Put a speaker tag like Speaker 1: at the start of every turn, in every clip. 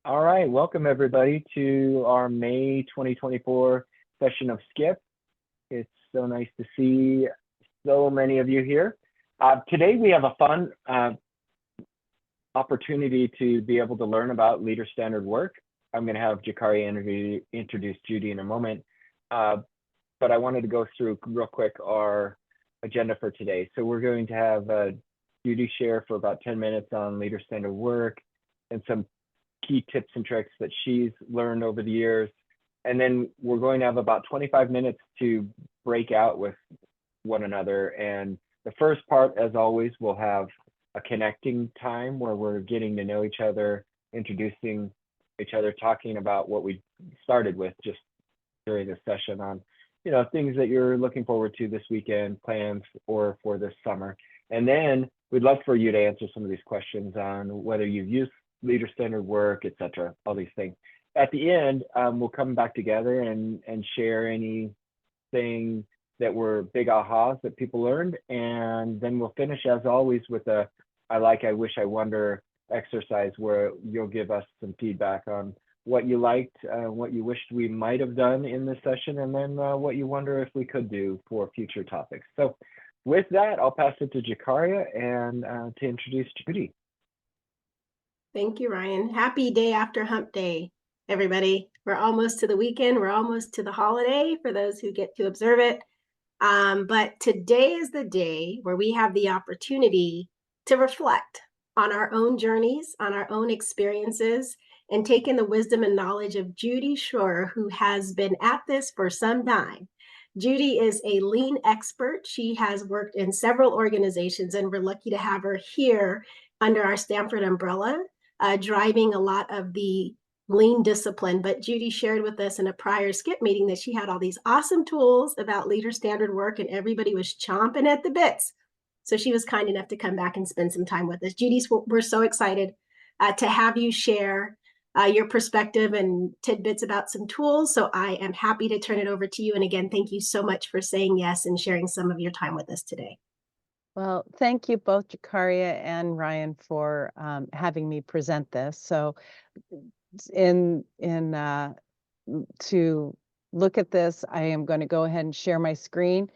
Speaker 1: All right, welcome everybody to our May 2024 session of SCIP. It's so nice to see so many of you here. Today we have a fun opportunity to be able to learn about leader standard work. I'm going to have Jakari introduce Judy in a moment, but I wanted to go through real quick our agenda for today. So we're going to have Judy share for about 10 minutes on leader standard work and some key tips and tricks that she's learned over the years. And then we're going to have about 25 minutes to break out with one another. And the first part, as always, we'll have a connecting time where we're getting to know each other, introducing each other, talking about what we started with just during this session on, things that you're looking forward to this weekend, plans, or for this summer. And then we'd love for you to answer some of these questions on whether you've used leader standard work, etc., all these things. At the end, we'll come back together and share anything that were big ahas that people learned. And then we'll finish, as always, with a I like, I wish, I wonder exercise where you'll give us some feedback on what you liked, what you wished we might have done in this session, and then what you wonder if we could do for future topics. So with that, I'll pass it to Jakaria and to introduce Judy.
Speaker 2: Thank you, Ryan. Happy day after hump day, everybody. We're almost to the weekend. We're almost to the holiday for those who get to observe it. But today is the day where we have the opportunity to reflect on our own journeys, on our own experiences, and take in the wisdom and knowledge of Judy Schroer, who has been at this for some time. Judy is a lean expert. She has worked in several organizations, and we're lucky to have her here under our Stanford umbrella, driving a lot of the lean discipline. But Judy shared with us in a prior SCIP meeting that she had all these awesome tools about leader standard work, and everybody was chomping at the bits. So she was kind enough to come back and spend some time with us. Judy, we're so excited to have you share your perspective and tidbits about some tools. So I am happy to turn it over to you. And again, thank you so much for saying yes and sharing some of your time with us today.
Speaker 3: Well, thank you both, Jakaria and Ryan, for having me present this. So to look at this, I am going to go ahead and share my screen,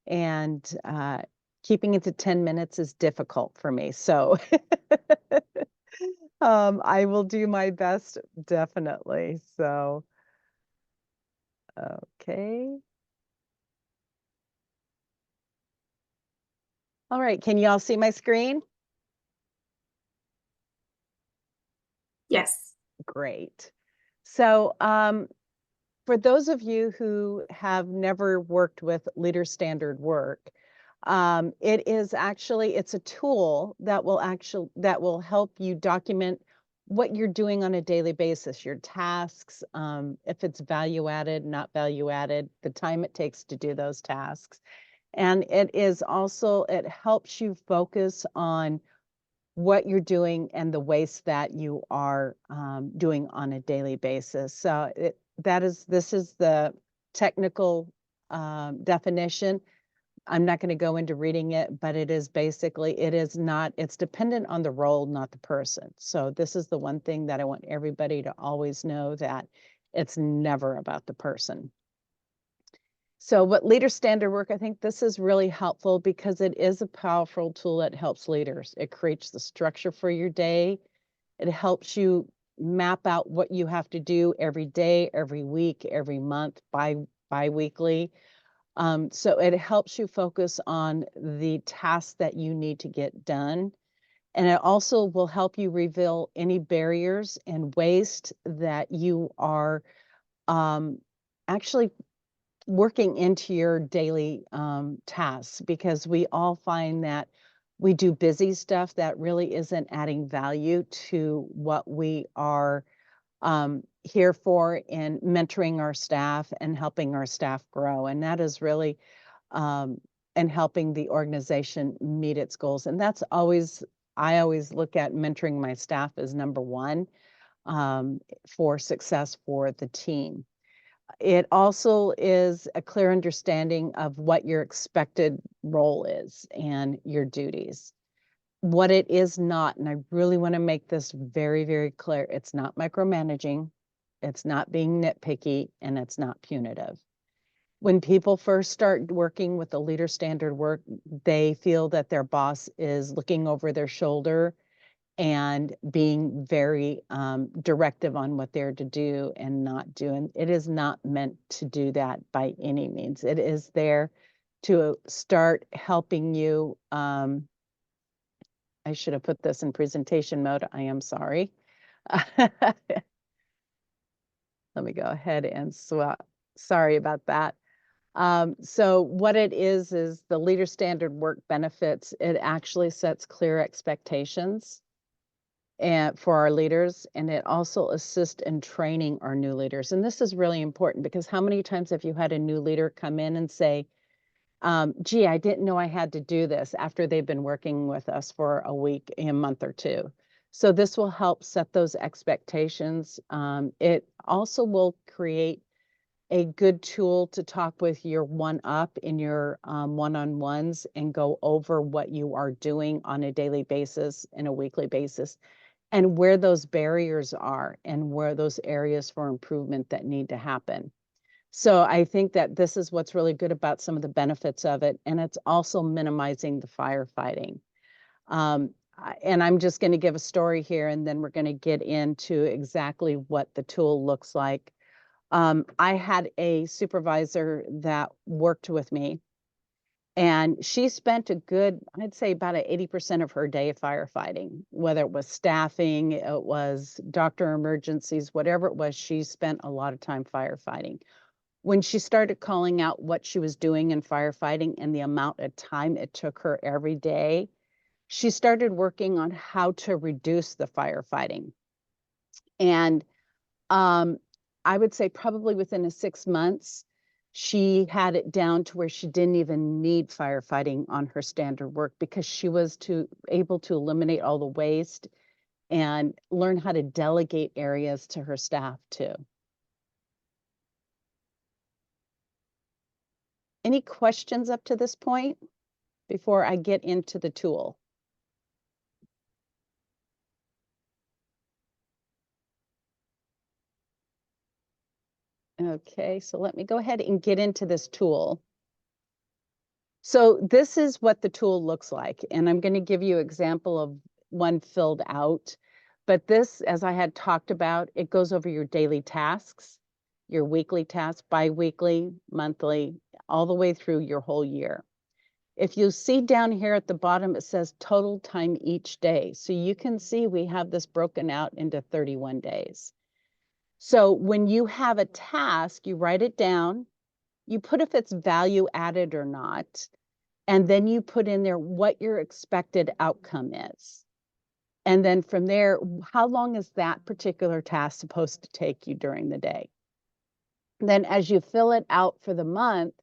Speaker 3: and keeping it to 10 minutes is difficult for me. So I will do my best, definitely. So, okay. All right, can you all see my screen?
Speaker 2: Yes.
Speaker 3: Great. So for those of you who have never worked with leader standard work, it's a tool that will help you document what you're doing on a daily basis, your tasks, if it's value added, not value added, the time it takes to do those tasks. And it helps you focus on what you're doing and the waste that you are doing on a daily basis. So this is the technical definition. I'm not going to go into reading it, but it's dependent on the role, not the person. So this is the one thing that I want everybody to always know, that it's never about the person. So what leader standard work, I think this is really helpful because it is a powerful tool that helps leaders. It creates the structure for your day. It helps you map out what you have to do every day, every week, every month, bi-weekly. So it helps you focus on the tasks that you need to get done. And it also will help you reveal any barriers and waste that you are actually working into your daily tasks, because we all find that we do busy stuff that really isn't adding value to what we are here for in mentoring our staff and helping our staff grow. And that is really and helping the organization meet its goals. And I always look at mentoring my staff as number one for success for the team. It also is a clear understanding of what your expected role is and your duties. what it is not, and I really want to make this very, very clear, it's not micromanaging, it's not being nitpicky, and it's not punitive. When people first start working with the leader standard work, they feel that their boss is looking over their shoulder and being very directive on what they're to do and not do. And it is not meant to do that by any means. It is there to start helping you. I should have put this in presentation mode. I am sorry. Let me go ahead and swap. Sorry about that. So what it is the leader standard work benefits. It actually sets clear expectations and for our leaders, and it also assists in training our new leaders. And this is really important because how many times have you had a new leader come in and say, gee, I didn't know I had to do this after they've been working with us for a week, a month or two. So this will help set those expectations. It also will create a good tool to talk with your one-up in your one-on-ones and go over what you are doing on a daily basis and a weekly basis, and where those barriers are and where those areas for improvement that need to happen. So I think that this is what's really good about some of the benefits of it, and it's also minimizing the firefighting. And I'm just going to give a story here, and then we're going to get into exactly what the tool looks like. I had a supervisor that worked with me, and she spent a good, I'd say about 80% of her day firefighting, whether it was staffing, it was doctor emergencies, whatever it was, she spent a lot of time firefighting. When she started calling out what she was doing in firefighting and the amount of time it took her every day, she started working on how to reduce the firefighting. And I would say probably within 6 months, she had it down to where she didn't even need firefighting on her standard work because she was able to eliminate all the waste and learn how to delegate areas to her staff too. Any questions up to this point before I get into the tool? Okay, so let me go ahead and get into this tool. So this is what the tool looks like, and I'm going to give you an example of one filled out. But this, as I had talked about, it goes over your daily tasks, your weekly tasks, bi-weekly, monthly, all the way through your whole year. If you see down here at the bottom, it says total time each day. So you can see we have this broken out into 31 days. So when you have a task, you write it down, you put if it's value added or not, and then you put in there what your expected outcome is. And then from there, how long is that particular task supposed to take you during the day? And then as you fill it out for the month,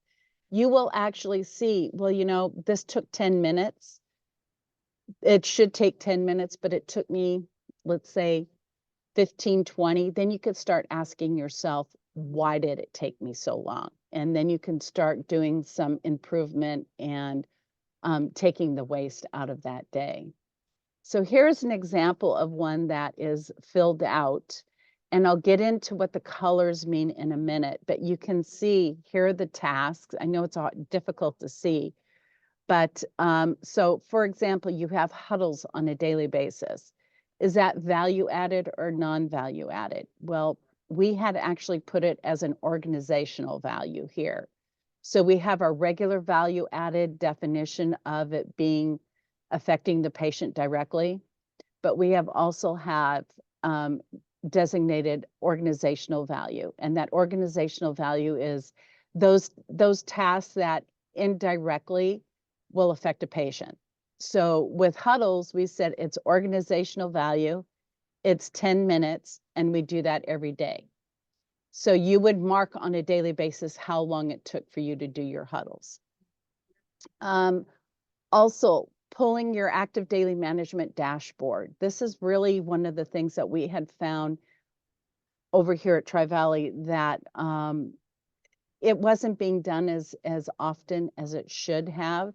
Speaker 3: you will actually see, well, you know, this took 10 minutes. It should take 10 minutes, but it took me, let's say, 15, 20, then you could start asking yourself, why did it take me so long? And then you can start doing some improvement and taking the waste out of that day. So here's an example of one that is filled out, and I'll get into what the colors mean in a minute, but you can see here are the tasks. I know it's difficult to see, but so for example, you have huddles on a daily basis. Is that value added or non-value added? Well, we had actually put it as an organizational value here. So we have our regular value added definition of it being affecting the patient directly, but we have also have designated organizational value. And that organizational value is those tasks that indirectly will affect a patient. So with huddles, we said it's organizational value, it's 10 minutes, and we do that every day. So you would mark on a daily basis how long it took for you to do your huddles. Also, pulling your active daily management dashboard. This is really one of the things that we had found over here at Tri-Valley that it wasn't being done as often as it should have.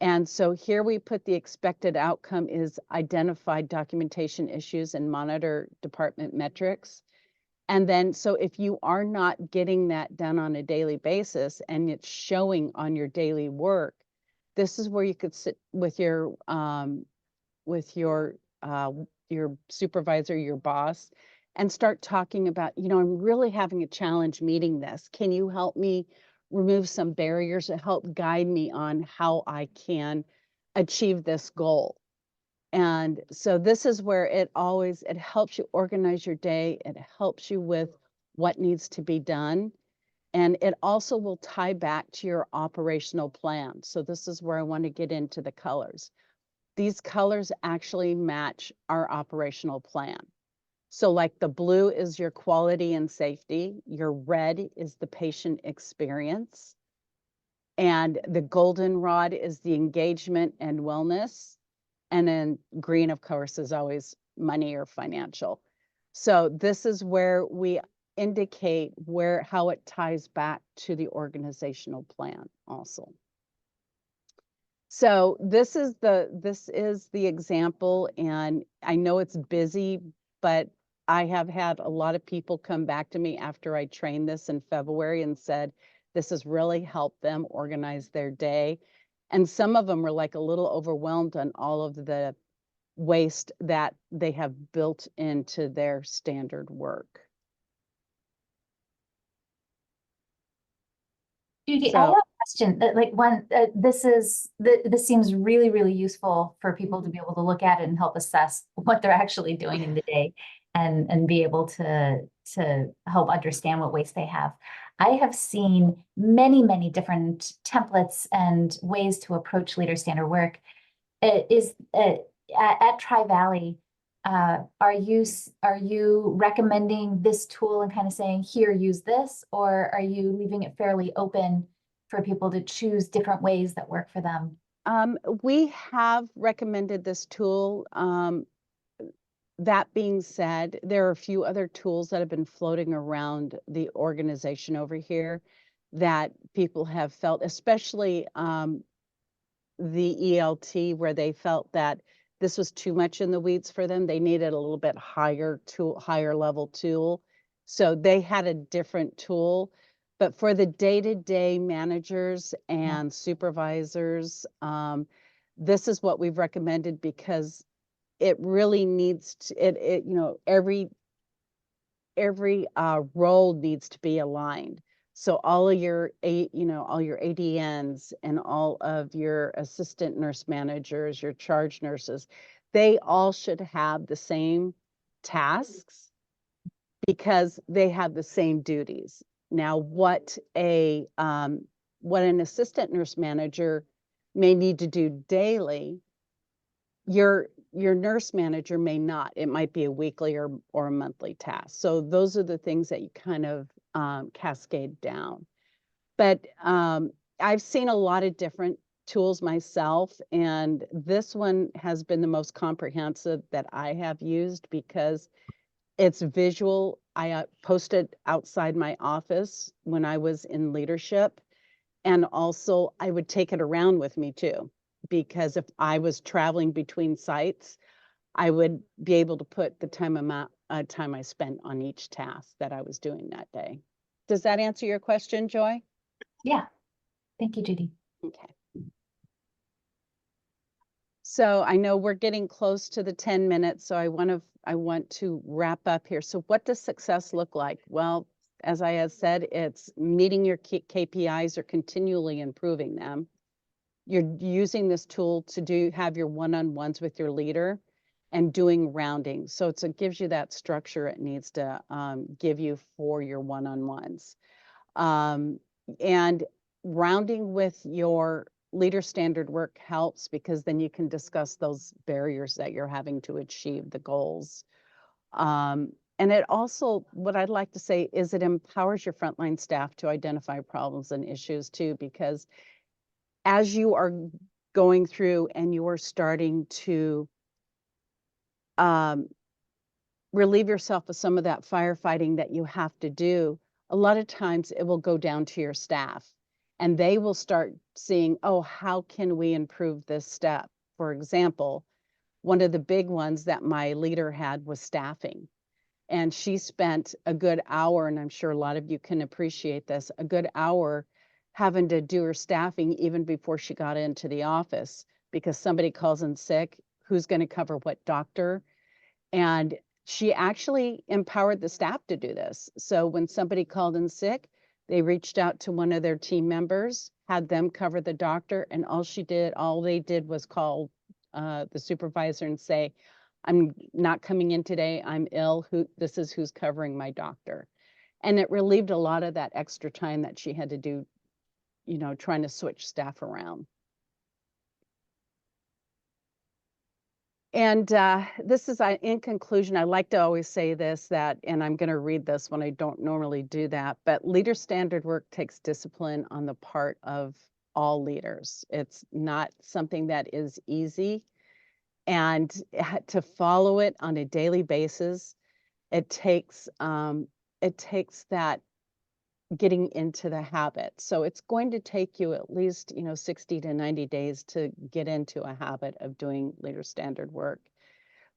Speaker 3: And so here we put the expected outcome is identify documentation issues and monitor department metrics. And then, so if you are not getting that done on a daily basis and it's showing on your daily work, this is where you could sit with your supervisor, your boss, and start talking about, I'm really having a challenge meeting this. Can you help me remove some barriers to help guide me on how I can achieve this goal? And so this is where it helps you organize your day. It helps you with what needs to be done. And it also will tie back to your operational plan. So this is where I want to get into the colors. These colors actually match our operational plan. So like the blue is your quality and safety, your red is the patient experience, and the goldenrod is the engagement and wellness, and then green, of course, is always money or financial. So this is where we indicate how it ties back to the organizational plan also. So this is the example, and I know it's busy, but I have had a lot of people come back to me after I trained this in February and said, this has really helped them organize their day. And some of them were like a little overwhelmed on all of the waste that they have built into their standard work.
Speaker 4: Judy,
Speaker 3: So-
Speaker 4: I have a question. This seems really, really useful for people to be able to look at it and help assess what they're actually doing in the day, and be able to help understand what waste they have. I have seen many, many different templates and ways to approach leader standard work. At Tri-Valley, are you recommending this tool and kind of saying, here, use this, or are you leaving it fairly open for people to choose different ways that work for them?
Speaker 3: We have recommended this tool. That being said, there are a few other tools that have been floating around the organization over here that people have felt, especially the ELT, where they felt that this was too much in the weeds for them. They needed a little bit higher level tool. So they had a different tool. But for the day-to-day managers and supervisors, this is what we've recommended, because it really needs to, every role needs to be aligned. So all of your, all your ADNs and all of your assistant nurse managers, your charge nurses, they all should have the same tasks because they have the same duties. Now, what an assistant nurse manager may need to do daily, your nurse manager may not. It might be a weekly or a monthly task. So those are the things that you kind of cascade down. But I've seen a lot of different tools myself, and this one has been the most comprehensive that I have used because it's visual. I posted outside my office when I was in leadership, and also I would take it around with me too, because if I was traveling between sites, I would be able to put the time I spent on each task that I was doing that day. Does that answer your question, Joy?
Speaker 4: Yeah. Thank you, Judy.
Speaker 3: Okay. So I know we're getting close to the 10 minutes, so I want to wrap up here. So what does success look like? Well, as I have said, it's meeting your KPIs or continually improving them. You're using this tool to have your one-on-ones with your leader and doing rounding. So it gives you that structure it needs to give you for your one-on-ones. And rounding with your leader standard work helps, because then you can discuss those barriers that you're having to achieve the goals. And it also, what I'd like to say is it empowers your frontline staff to identify problems and issues too, because as you are going through and you are starting to relieve yourself of some of that firefighting that you have to do, a lot of times it will go down to your staff. and they will start seeing, oh, how can we improve this step? For example, one of the big ones that my leader had was staffing. And she spent a good hour, and I'm sure a lot of you can appreciate this, a good hour having to do her staffing even before she got into the office, because somebody calls in sick, who's going to cover what doctor? And she actually empowered the staff to do this. So when somebody called in sick, they reached out to one of their team members, had them cover the doctor, and all they did was call the supervisor and say, I'm not coming in today, I'm ill, this is who's covering my doctor. And it relieved a lot of that extra time that she had to do, trying to switch staff around. And this is, in conclusion, I like to always say this, and I'm going to read this when I don't normally do that, but leader-standard work takes discipline on the part of all leaders. It's not something that is easy. And to follow it on a daily basis, it takes that getting into the habit. So it's going to take you at least 60 to 90 days to get into a habit of doing leader standard work.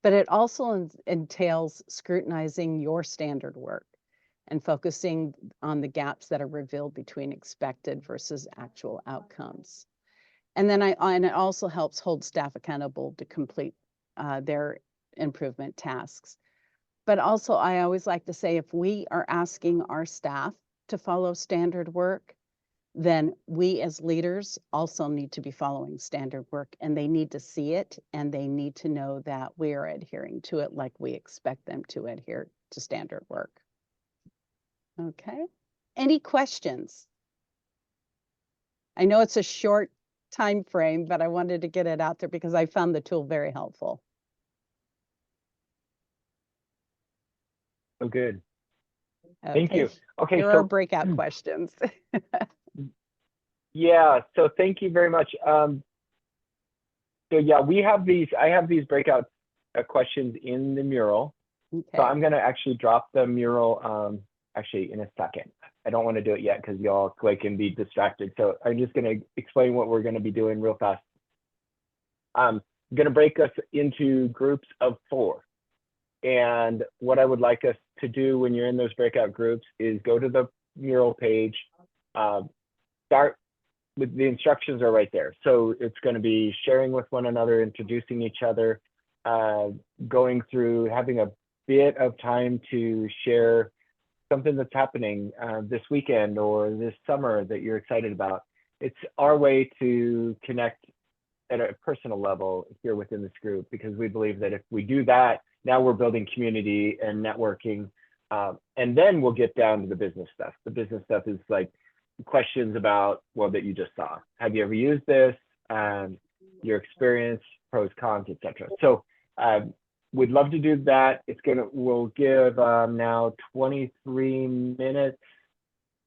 Speaker 3: But it also entails scrutinizing your standard work and focusing on the gaps that are revealed between expected versus actual outcomes. And then it also helps hold staff accountable to complete their improvement tasks. But also, I always like to say, if we are asking our staff to follow standard work, then we as leaders also need to be following standard work, and they need to see it, and they need to know that we are adhering to it like we expect them to adhere to standard work. Okay, any questions? I know it's a short time frame, but I wanted to get it out there because I found the tool very helpful.
Speaker 1: Oh, good.
Speaker 3: Okay.
Speaker 1: Thank you. Okay,
Speaker 3: Here are breakout questions.
Speaker 1: Yeah, so thank you very much. So yeah, I have these breakout questions in the mural. Okay. So I'm going to actually drop the mural actually in a second. I don't want to do it yet because y'all can be distracted. So I'm just going to explain what we're going to be doing real fast. I'm going to break us into groups of 4. And what I would like us to do when you're in those breakout groups is go to the mural page, start with the instructions are right there. So it's going to be sharing with one another, introducing each other, going through, having a bit of time to share something that's happening this weekend or this summer that you're excited about. It's our way to connect at a personal level here within this group, because we believe that if we do that, now we're building community and networking, and then we'll get down to the business stuff. The business stuff is like questions about, well, that you just saw. Have you ever used this? Your experience, pros, cons, etc. So we'd love to do that. We'll give now 23 minutes.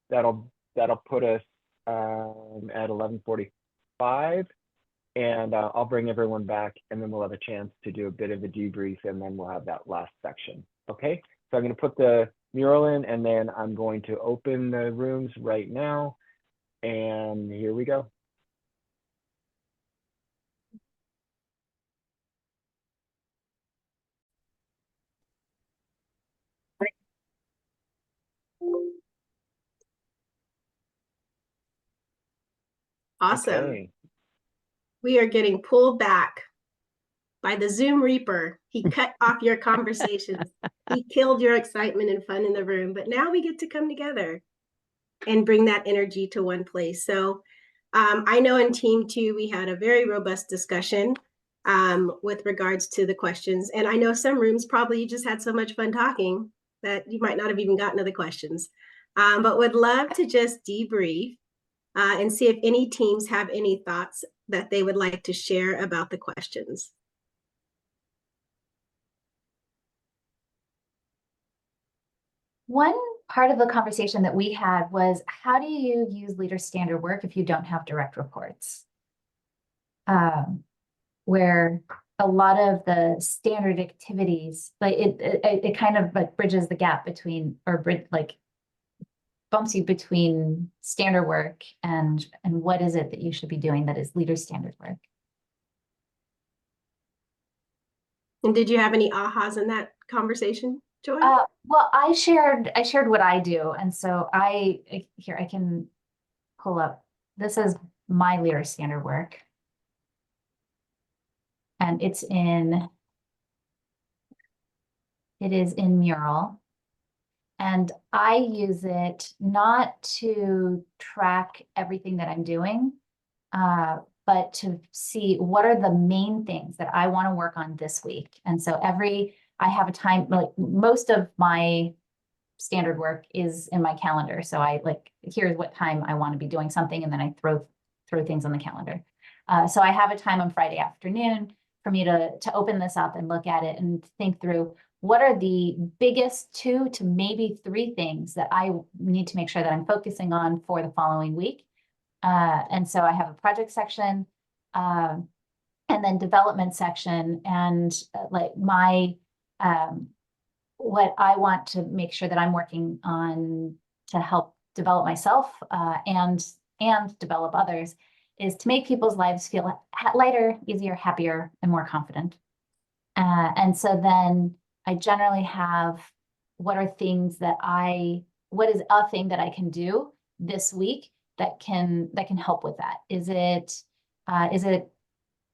Speaker 1: That'll put us at 11:45. And I'll bring everyone back, and then we'll have a chance to do a bit of a debrief, and then we'll have that last section. Okay, so I'm going to put the mural in, and then I'm going to open the rooms right now. And here we go.
Speaker 2: Awesome.
Speaker 1: Okay.
Speaker 2: We are getting pulled back by the Zoom Reaper. He cut off your conversations. He killed your excitement and fun in the room. But now we get to come together and bring that energy to one place. So I know in Team 2, we had a very robust discussion with regards to the questions. And I know some rooms probably you just had so much fun talking that you might not have even gotten to the questions. But would love to just debrief and see if any teams have any thoughts that they would like to share about the questions.
Speaker 4: One part of the conversation that we had was, how do you use leader standard work if you don't have direct reports? Where a lot of the standard activities, like it kind of like bridges the gap between, or bumps you between standard work and what is it that you should be doing that is leader standard work.
Speaker 2: And did you have any ahas in that conversation, Joy?
Speaker 4: Well, I shared what I do. And so I can pull up, this is my leader standard work. And it is in Mural. And I use it not to track everything that I'm doing, but to see what are the main things that I want to work on this week. And so I have a time, like most of my standard work is in my calendar. So here's what time I want to be doing something. And then I throw things on the calendar. So I have a time on Friday afternoon for me to open this up and look at it and think through what are the biggest 2 to maybe 3 things that I need to make sure that I'm focusing on for the following week. And so I have a project section, and then development section, and what I want to make sure that I'm working on to help develop myself, and develop others, is to make people's lives feel lighter, easier, happier, and more confident. And so then I generally have what is a thing that I can do this week that can help with that? Is it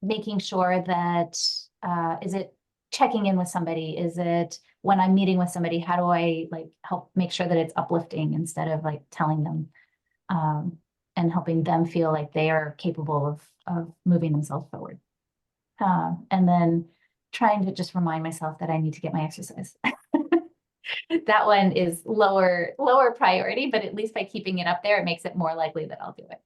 Speaker 4: making sure that is it checking in with somebody? Is it when I'm meeting with somebody, how do I help make sure that it's uplifting instead of telling them, and helping them feel like they are capable of moving themselves forward. And then trying to just remind myself that I need to get my exercise. That one is lower priority, but at least by keeping it up there, it makes it more likely that I'll do it.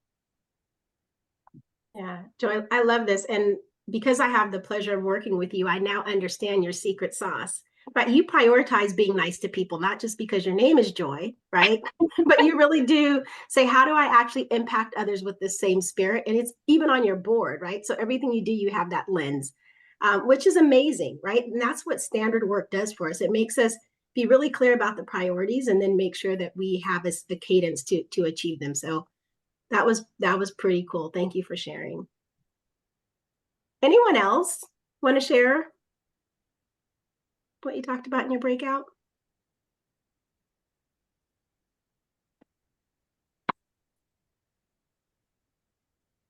Speaker 2: Yeah, Joy, I love this. And because I have the pleasure of working with you, I now understand your secret sauce. But you prioritize being nice to people, not just because your name is Joy, right? But you really do say, how do I actually impact others with the same spirit? And it's even on your board, right? So everything you do, you have that lens, which is amazing, right? And that's what standard work does for us. It makes us be really clear about the priorities and then make sure that we have the cadence to achieve them. So that was pretty cool. Thank you for sharing. Anyone else want to share what you talked about in your breakout?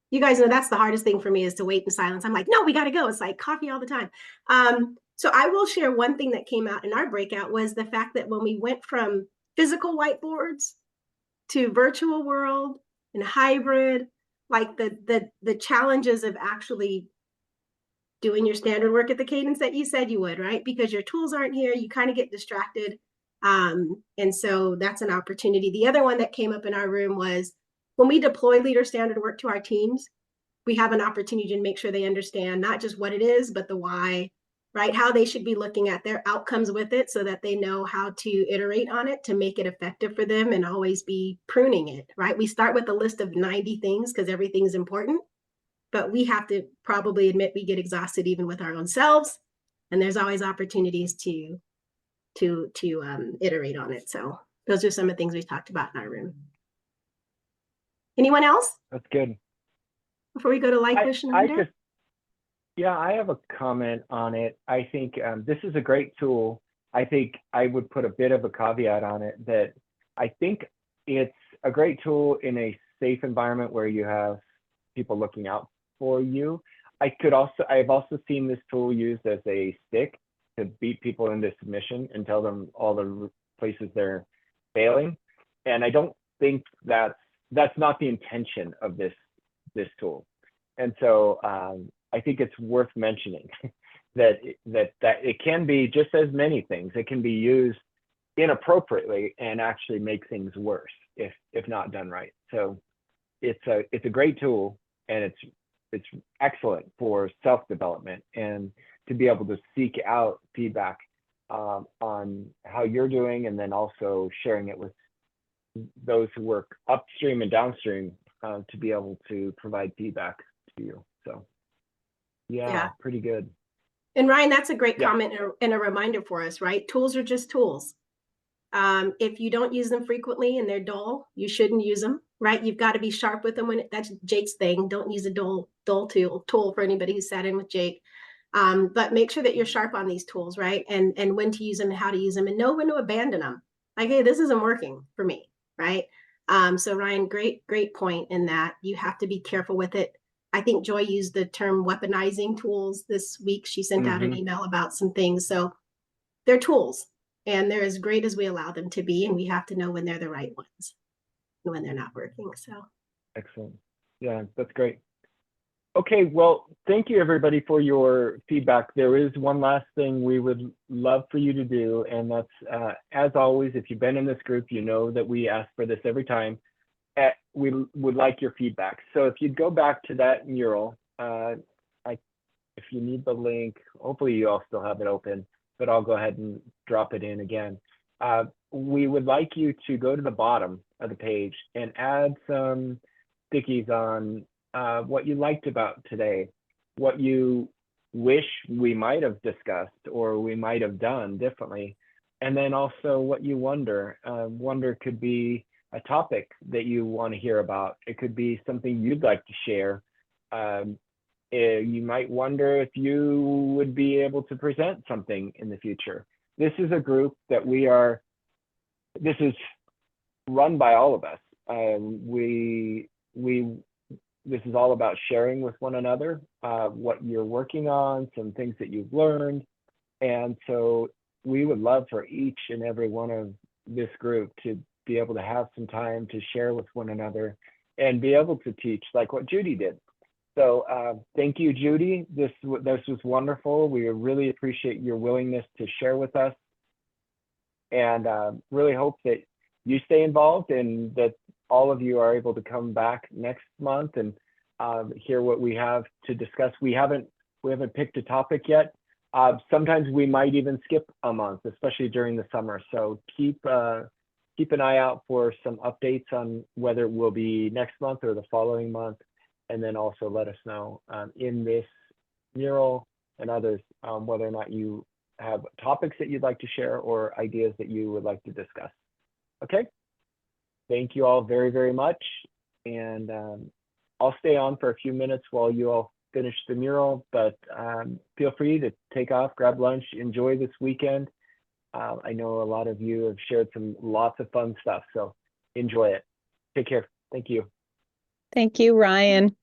Speaker 2: You guys know that's the hardest thing for me, is to wait in silence. I'm like, no, we got to go. It's like coffee all the time. So I will share one thing that came out in our breakout was the fact that when we went from physical whiteboards to virtual world and hybrid, like the challenges of actually doing your standard work at the cadence that you said you would, right? Because your tools aren't here, you kind of get distracted. And so that's an opportunity. The other one that came up in our room was when we deploy leader standard work to our teams, we have an opportunity to make sure they understand not just what it is, but the why, right? How they should be looking at their outcomes with it so that they know how to iterate on it to make it effective for them and always be pruning it, right? We start with a list of 90 things because everything's important, but we have to probably admit we get exhausted even with our own selves. And there's always opportunities to iterate on it. So those are some of the things we talked about in our room. Anyone else?
Speaker 1: That's good.
Speaker 2: Before we go to like, wish, and wonder?
Speaker 1: I have a comment on it. I think this is a great tool. I think I would put a bit of a caveat on it that I think it's a great tool in a safe environment where you have people looking out for you. I've also seen this tool used as a stick to beat people into submission and tell them all the places they're failing. And I don't think that's not the intention of this tool. And so I think it's worth mentioning that it can be just as many things. It can be used inappropriately and actually make things worse if not done right. So it's a great tool, and it's excellent for self-development and to be able to seek out feedback on how you're doing, and then also sharing it with those who work upstream and downstream to be able to provide feedback to you. So yeah. Pretty good.
Speaker 2: And Ryan, that's a great comment and a reminder for us, right? Tools are just tools. If you don't use them frequently and they're dull, you shouldn't use them, right? You've got to be sharp with them that's Jake's thing. Don't use a dull tool for anybody who sat in with Jake. But make sure that you're sharp on these tools, right? And when to use them and how to use them, and know when to abandon them. Like, hey, this isn't working for me, right? So Ryan, great point in that. You have to be careful with it. I think Joy used the term weaponizing tools this week. She sent out an email about some things. So they're tools, and they're as great as we allow them to be, and we have to know when they're the right ones and when they're not working. So
Speaker 1: excellent. Yeah, that's great. Okay, well, thank you everybody for your feedback. There is one last thing we would love for you to do, and that's, as always, if you've been in this group, you know that we ask for this every time. We would like your feedback. So if you'd go back to that mural, if you need the link, hopefully you all still have it open, but I'll go ahead and drop it in again. We would like you to go to the bottom of the page and add some stickies on what you liked about today, what you wish we might have discussed or we might have done differently, and then also what you wonder. Wonder could be a topic that you want to hear about. It could be something you'd like to share. You might wonder if you would be able to present something in the future. This is a group that this is run by all of us. This is all about sharing with one another what you're working on, some things that you've learned. And so we would love for each and every one of this group to be able to have some time to share with one another and be able to teach like what Judy did. So thank you, Judy. This was wonderful. We really appreciate your willingness to share with us, and really hope that you stay involved and that all of you are able to come back next month and hear what we have to discuss. We haven't picked a topic yet. Sometimes we might even skip a month, especially during the summer. So keep an eye out for some updates on whether it will be next month or the following month. And then also let us know in this mural and others whether or not you have topics that you'd like to share or ideas that you would like to discuss. Okay, thank you all very, very much. And I'll stay on for a few minutes while you all finish the mural, but feel free to take off, grab lunch, enjoy this weekend. I know a lot of you have shared lots of fun stuff, so enjoy it. Take care. Thank you.
Speaker 3: Thank you, Ryan.